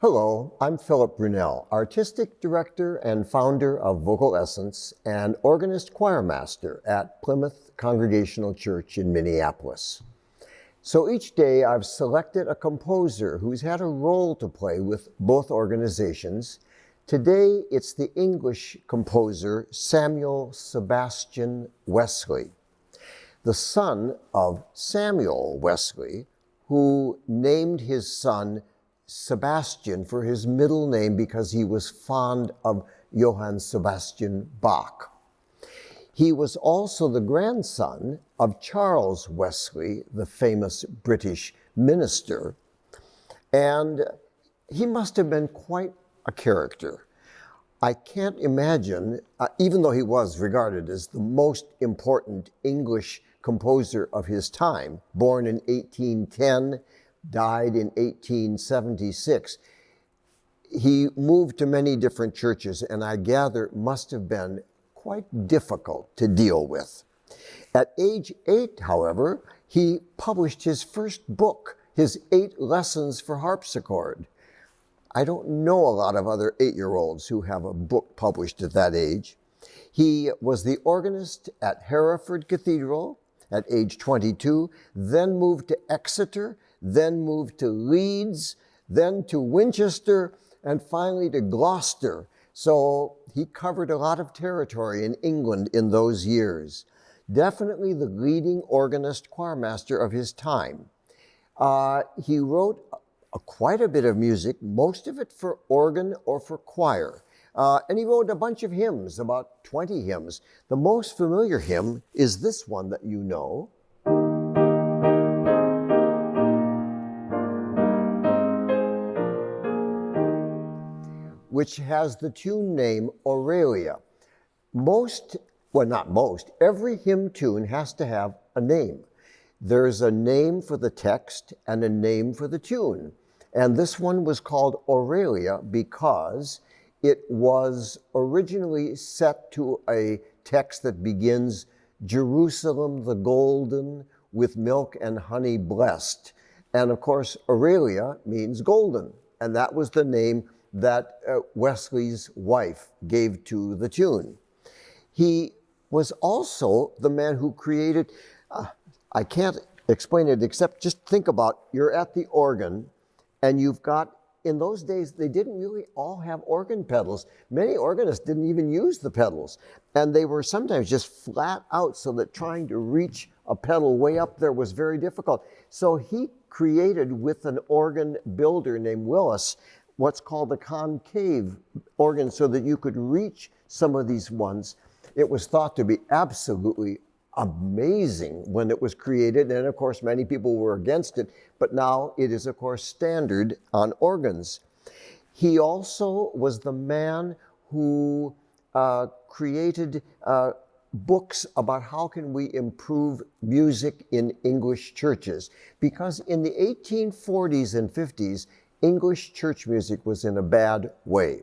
Hello, I'm Philip Brunelle, Artistic Director and founder of Vocal Essence and organist choirmaster at Plymouth Congregational Church in Minneapolis. So each day I've selected a composer who's had a role to play with both organizations. Today it's the English composer Samuel Sebastian Wesley, the son of Samuel Wesley, who named his son Sebastian for his middle name because he was fond of Johann Sebastian Bach. He was also the grandson of Charles Wesley, the famous British minister, and he must have been quite a character. I can't imagine, even though he was regarded as the most important English composer of his time, born in 1810, died in 1876. He moved to many different churches, and I gather must have been quite difficult to deal with. At age 8, however, he published his first book, his 8 Lessons for Harpsichord. I don't know a lot of other 8-year-olds who have a book published at that age. He was the organist at Hereford Cathedral at age 22, then moved to Exeter, then moved to Leeds, then to Winchester, and finally to Gloucester. So he covered a lot of territory in England in those years. Definitely the leading organist choirmaster of his time. He wrote quite a bit of music, most of it for organ or for choir. And he wrote a bunch of hymns, about 20 hymns. The most familiar hymn is this one that you know. Which has the tune name Aurelia. Every hymn tune has to have a name. There's a name for the text and a name for the tune. And this one was called Aurelia because it was originally set to a text that begins, Jerusalem the golden, with milk and honey blessed. And of course, Aurelia means golden. And that was the name that Wesley's wife gave to the tune. He was also the man who created, I can't explain it except just think about, you're at the organ and you've got, in those days, they didn't really all have organ pedals. Many organists didn't even use the pedals. And they were sometimes just flat out so that trying to reach a pedal way up there was very difficult. So he created with an organ builder named Willis what's called a concave organ so that you could reach some of these ones. It was thought to be absolutely amazing when it was created, and of course many people were against it, but now it is of course standard on organs. He also was the man who created books about how can we improve music in English churches, because in the 1840s and 50s, English church music was in a bad way.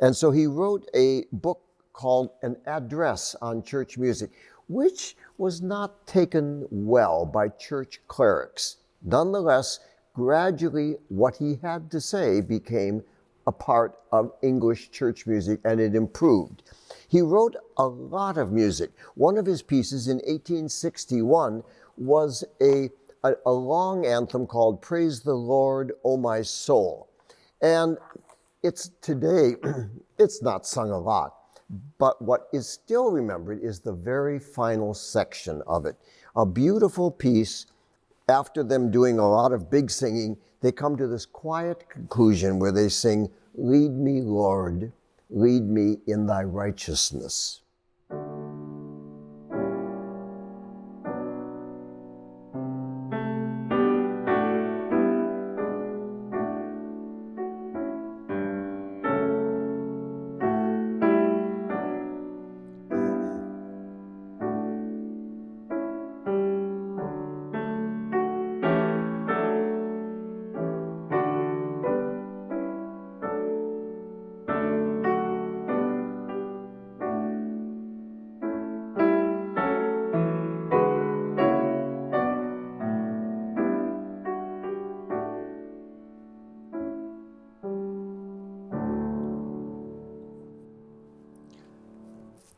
And so he wrote a book called An Address on Church Music, which was not taken well by church clerics. Nonetheless, gradually what he had to say became a part of English church music, and it improved. He wrote a lot of music. One of his pieces in 1861 was a long anthem called Praise the Lord, O My Soul. And it's today, it's not sung a lot, but what is still remembered is the very final section of it. A beautiful piece. After them doing a lot of big singing, they come to this quiet conclusion where they sing, Lead me, Lord, lead me in thy righteousness.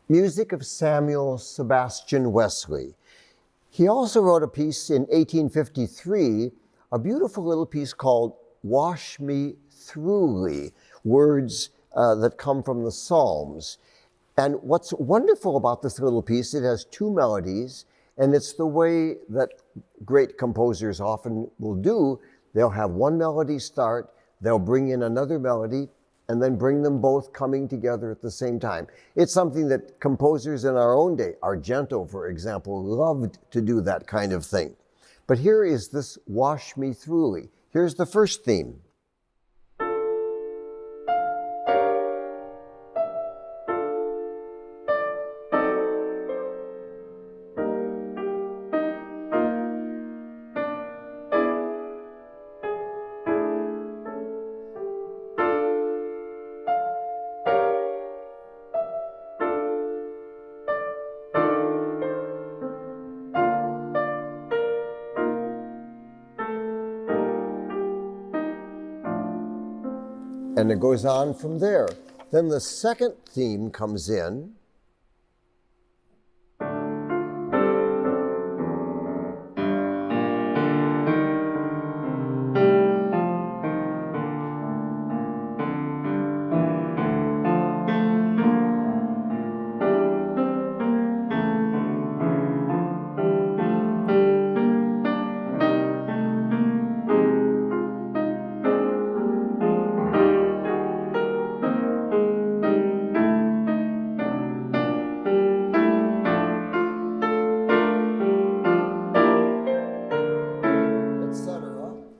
music of Samuel Sebastian Wesley. He also wrote a piece in 1853, a beautiful little piece called Wash Me Throughly, words that come from the Psalms. And what's wonderful about this little piece, it has two melodies, and it's the way that great composers often will do. They'll have one melody start, they'll bring in another melody, and then bring them both coming together at the same time. It's something that composers in our own day, Argento, for example, loved to do that kind of thing. But here is this Wash Me Throughly. Here's the first theme. And it goes on from there. Then the second theme comes in.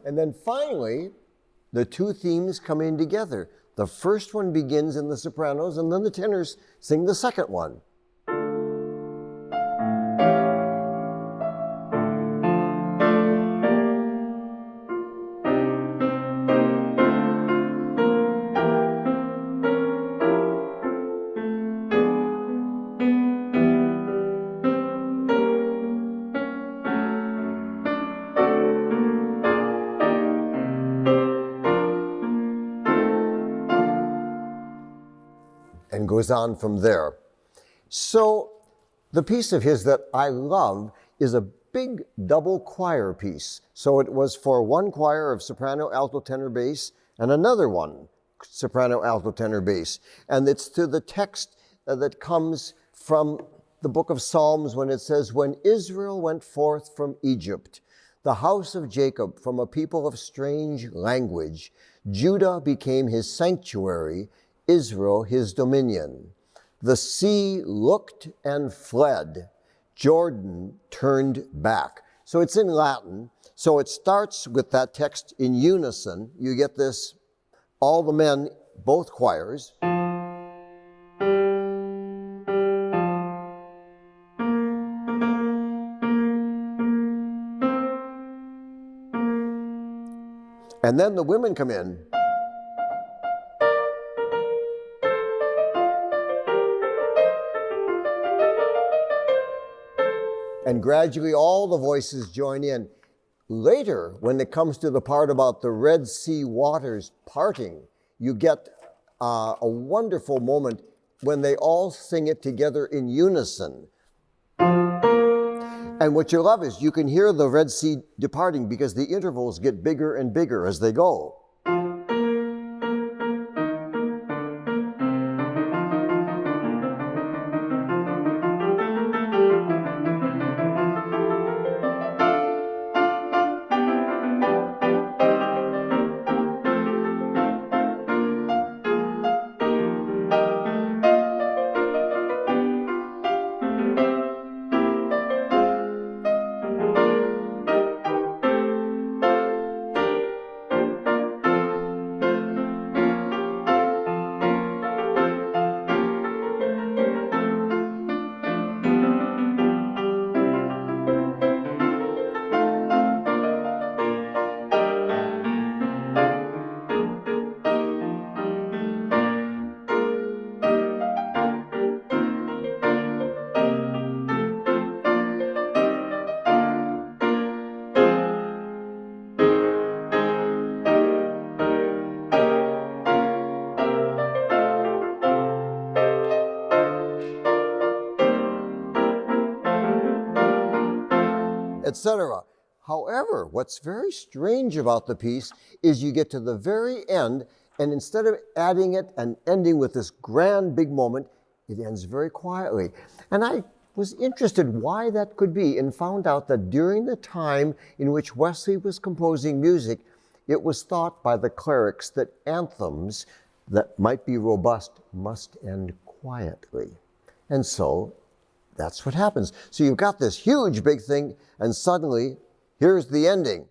And then finally, the two themes come in together. The first one begins in the sopranos, and then the tenors sing the second one. And goes on from there. So the piece of his that I love is a big double choir piece. So it was for one choir of soprano, alto, tenor, bass, and another one, soprano, alto, tenor, bass. And it's to the text that comes from the book of Psalms when it says, "When Israel went forth from Egypt, the house of Jacob from a people of strange language, Judah became his sanctuary, Israel his dominion. The sea looked and fled. Jordan turned back." So it's in Latin. So it starts with that text in unison. You get this, all the men, both choirs. And then the women come in. And gradually all the voices join in. Later, when it comes to the part about the Red Sea waters parting, you get a wonderful moment when they all sing it together in unison. And what you love is you can hear the Red Sea departing because the intervals get bigger and bigger as they go. etc. However, what's very strange about the piece is you get to the very end, and instead of adding it and ending with this grand big moment, it ends very quietly. And I was interested why that could be, and found out that during the time in which Wesley was composing music, it was thought by the clerics that anthems that might be robust must end quietly. And so that's what happens. So you've got this huge big thing, and suddenly here's the ending.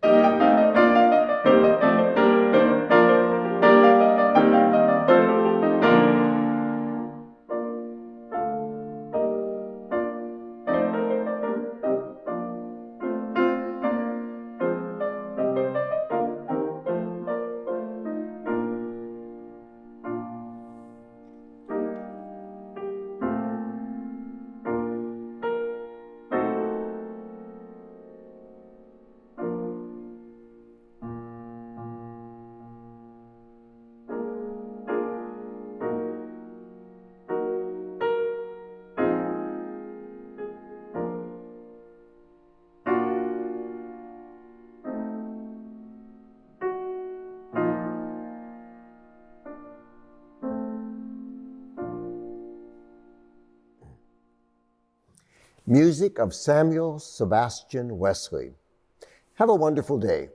Music of Samuel Sebastian Wesley. Have a wonderful day.